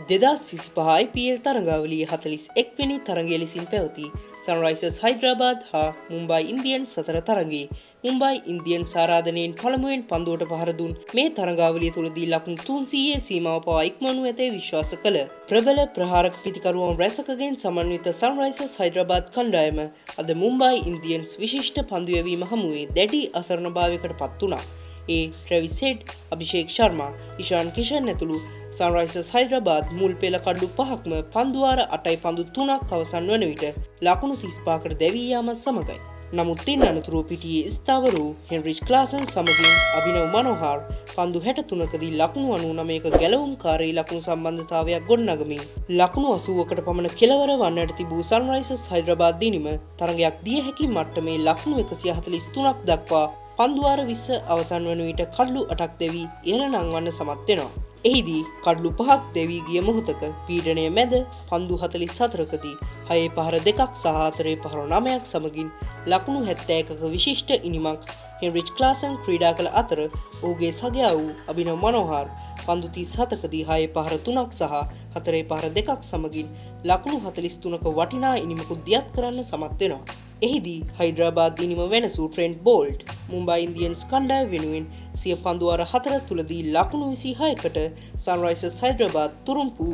2025 IPL තරඟාවලියේ 41 වෙනි තරඟය ලෙසින් පැවති සන්රයිසර්ස් හයිදරාබාද් හා මුම්බයි ඉන්දියන්ස් අතර තරඟයේ මුම්බයි ඉන්දියන්ස් ආරාධනයෙන් පළමුවෙන් පන්දුවට පහර දුන් මේ තරඟාවලිය තුලදී ලකුණු 300 සීමාව පවා ඉක්මවනු ඇතැයි විශ්වාස කළ ප්‍රබල ප්‍රහාරක පිතිකරුවන් රැසකගෙන් සමන්විත සන්රයිසර්ස් හයිදරාබාද් කණ්ඩායම අද මුම්බයි ඉන්දියන්ස් විශිෂ්ට පන්දු යැවීම හමුවේ දැඩි අසරණභාවයකට පත් වුණා. ට්‍රැවිස් හෙඩ්, අභිෂේක් ශර්මා, ඉෂාන් කිෂන් ඇතුළු සන්රයිසර්ස් හයිදරාබාද් මුල් පෙළ කඩලු පහක්ම පන්දුවාර 8යි පන්දු 3ක් අවසන් වන විට ලකුණු 35කට දැවී යාමත් සමගයි. නමුත් ඉන් අනතුරුව පිටියේ ස්ථාවර වූ හෙන්රිච් ක්ලාසන් සමගින් අභිනව මනෝහාර් පන්දු 63කදී ලකුණු 99ක ගැලවුම්කාරී ලකුණු සම්බන්ධතාවයක් ගොඩනගමින් ලකුණු 80කට පමණ කෙලවර වන්නට තිබූ සන්රයිසර්ස් හයිදරාබාද් දිනීම තරගයක් දිය හැකි මට්ටමේ ලකුණු 143ක් දක්වා පන්දුවාර 20 අවසන් වන විට කඩලු 8ක් දැවී ඉහළ නංවන්න සමත් වෙනවා. එහිදී කඩලු 5ක් දැවී ගිය මොහොතක පීඩනය මැද පන්දු 44කදී 6 පහර 2ක් සහ 4 පහර 9ක් සමගින් ලකුණු 71ක විශිෂ්ට ඉනිමක් හෙන්රිච් ක්ලාසන් ක්‍රීඩා කළ අතර ඔහුගේ සගයා වූ අභිනව මනෝහාර් පන්දු 37කදී 6 පහර 3ක් සහ 4 පහර 2ක් සමගින් ලකුණු 43ක වටිනා ඉනිමකුත් දියත් කරන්න සමත් වෙනවා. එහිදී හයිදරාබාද් දිනීම වෙනසූ ට්‍රෙන්ට් බෝල්ට් මුම්බයි ඉන්දියන්ස් කණ්ඩායම වෙනුවෙන් සිය පන්දුවාර 4 තුලදී ලකුණු 26කට සන්රයිසර්ස් හයිදරාබාද් තුරුම්පු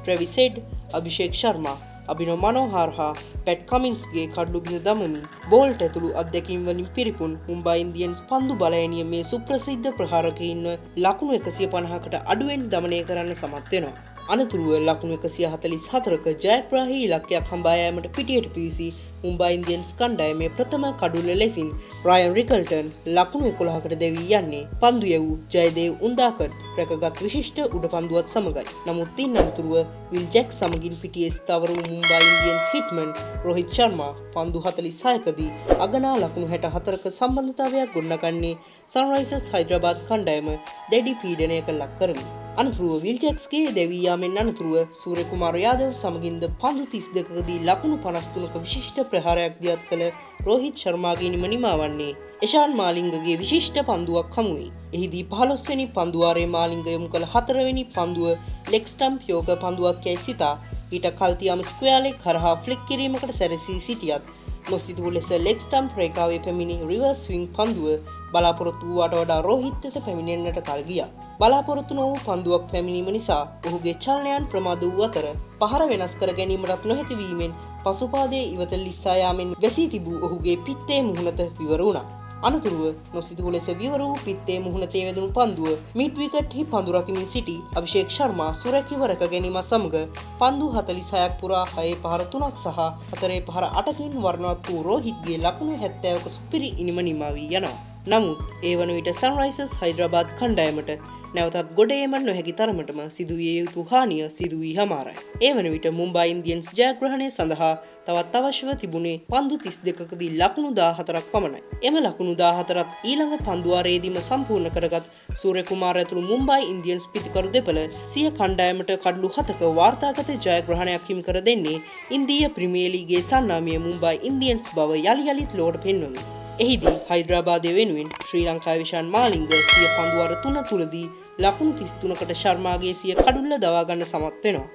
ට්‍රැවිස් හෙඩ්, අභිෂේක් ශර්මා, අභිනව මනෝහාර් හා පැට් කමින්ස්ගේ කඩලු බිඳ දමමින් බෝල්ට් ඇතුළු අත්දැකීම් වලින් පිරිපුන් මුම්බයි ඉන්දියන්ස් පන්දු බලයනිය මේ සුප්‍රසිද්ධ ප්‍රහාරකයින්ව ලකුණු 150කට අඩුවෙන් දමනය කරන්න සමත් වෙනවා. අනතුරුව ලකුණු 144ක ජයග්‍රාහී ඉලක්කයක් හඹා යාමට පිටියට පිවිසි මුම්බයි ඉන්දියන්ස් කණ්ඩායමේ ප්‍රථම කඩුල්ල ලෙසින් රයන් රිකල්ටන් ලකුණු 11කට දැවී යන්නේ පන්දු යැවූ ජයදේව් උන්දාකඩ් රැකගත් විශිෂ්ට උඩ පන්දුවත් සමගයි. නමුත් ඉන් අනතුරුව විල් ජැක් සමගින් පිටියේ ස්ථාවර වූ මුම්බයි ඉන්දියන්ස් හිට්මන් රෝහිත් ශර්මා පන්දු 46කදී අගනා ලකුණු 64ක සම්බන්ධතාවයක් ගොඩනගන්නේ සන්රයිසර්ස් හයිදරාබාද් කණ්ඩායම දැඩි පීඩනයක ලක් කරමින්. අනතුරුව විල් ජැක්ස්ගේ දැවී යාමෙන් අනතුරුව සූර්යකුමාර යාදව් සමගින්ද පන්දු 32කදී ලකුණු 53ක විශිෂ්ට ප්‍රහාරයක් දියත් කළ රෝහිත් ශර්මාගේ නිමා වන්නේ ඉෂාන් මාලිංගගේ විශිෂ්ට පන්දුවක් හමුවේ. එහිදී 15 වෙනි පන්දුවාරයේ මාලිංග යොමු කළ 4 වෙනි පන්දුව ලෙග් ස්ටම්ප් යෝග පන්දුවක් යයි සිතා ඊට කල්තියාම ස්ක්වයර් ලෙග් හරහා ෆ්ලික් කිරීමකට සැරසී සිටියත් නොසිතූ ලෙස ලෙග් ස්ටම්ප් රේඛාවේ පැමිණි රිවර්ස් ස්විංග් පන්දුව බලාපොරොත්තු වූවට වඩා රෝහිත් වෙත පැමිණෙන්නට කල් ගියා. බලාපොරොත්තු නොවූ පන්දුවක් පැමිණීම නිසා ඔහුගේ චලනයන් ප්‍රමාද වූ අතර පහර වෙනස් කර ගැනීමටත් නොහැකි වීමෙන් පසුපාදයේ ඉවත ලිස්සා යාමෙන් වැසී තිබූ ඔහුගේ පිත්තේ මුහුණත විවර වුණා. අනතුරුව නොසිතූ ලෙස විවර වූ පිත්තේ මුහුණතේ වැදුණු පන්දුව මිඩ් විකට්හි පන්දු රකිමින් සිටි අභිෂේක් ශර්මා සුරැකිව රැක ගැනීමත් සමග පන්දු 46ක් පුරා 6 පහර 3ක් සහ 4 පහර 8කින් වර්ණවත් වූ රෝහිත්ගේ ලකුණු 70ක සුපිරි ඉනිම නිමා වී යනවා. නමුත් ඒ වන විට සන්රයිසර්ස් හයිදරාබාද් කණ්ඩායමට නැවතත් ගොඩ ඒමට නොහැකි තරමටම සිදුවිය යුතු හානිය සිදු වී හමාරයි. ඒ වන විට මුම්බයි ඉන්දියන්ස් ජයග්‍රහණය සඳහා තවත් අවශ්‍යව තිබුණේ පන්දු 32කදී ලකුණු 14ක් පමණයි. එම ලකුණු 14ත් ඊළඟ පන්දුවාරයේදීම සම්පූර්ණ කරගත් සූර්යකුමාර ඇතුළු මුම්බයි ඉන්දියන්ස් පිතිකරු දෙපළ සිය කණ්ඩායමට කඩලු 7ක වාර්තාගත ජයග්‍රහණයක් හිමි කර දෙන්නේ ඉන්දීය ප්‍රීමියර් ලීගයේ සන්නාමය මුම්බයි ඉන්දියන්ස් බව යලි යලිත් ලොවට පෙන්වමින්. එහිදී හයිදරාබාදය වෙනුවෙන් ශ්‍රී ලංකාවේ ඉෂාන් මාලිංග සිය පන්දුවාර 3 තුලදී ලකුණු 33කට ශර්මාගේ සිය කඩුල්ල දවා ගන්න සමත් වෙනවා.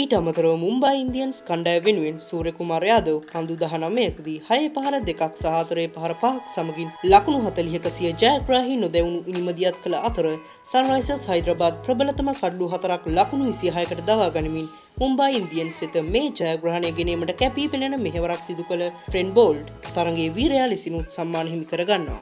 ඊට අමතරව මුම්බයි ඉන්දියන්ස් කණ්ඩායම වෙනුවෙන් සූර්යකුමාර යාදව් පන්දු 19කදී 6 පහර 2ක් සහ 4 පහර 5ක් සමගින් ලකුණු 40ක සිය ජයග්‍රාහී නොදැවුණු ඉනිම දියත් කළ අතර සන්රයිසර්ස් හයිදරාබාද් ප්‍රබලතම කඩලු 4ක් ලකුණු 26කට දවා ගනිමින් මුම්බයි ඉන්දියන්ස් වෙත මේ ජයග්‍රහණය ගෙනීමට කැපී පෙනෙන මෙහෙවරක් සිදු කළ ට්‍රෙන්ට් බෝල්ට් තරගයේ වීරයා ලෙසිනුත් සම්මාන හිමි කර ගන්නවා.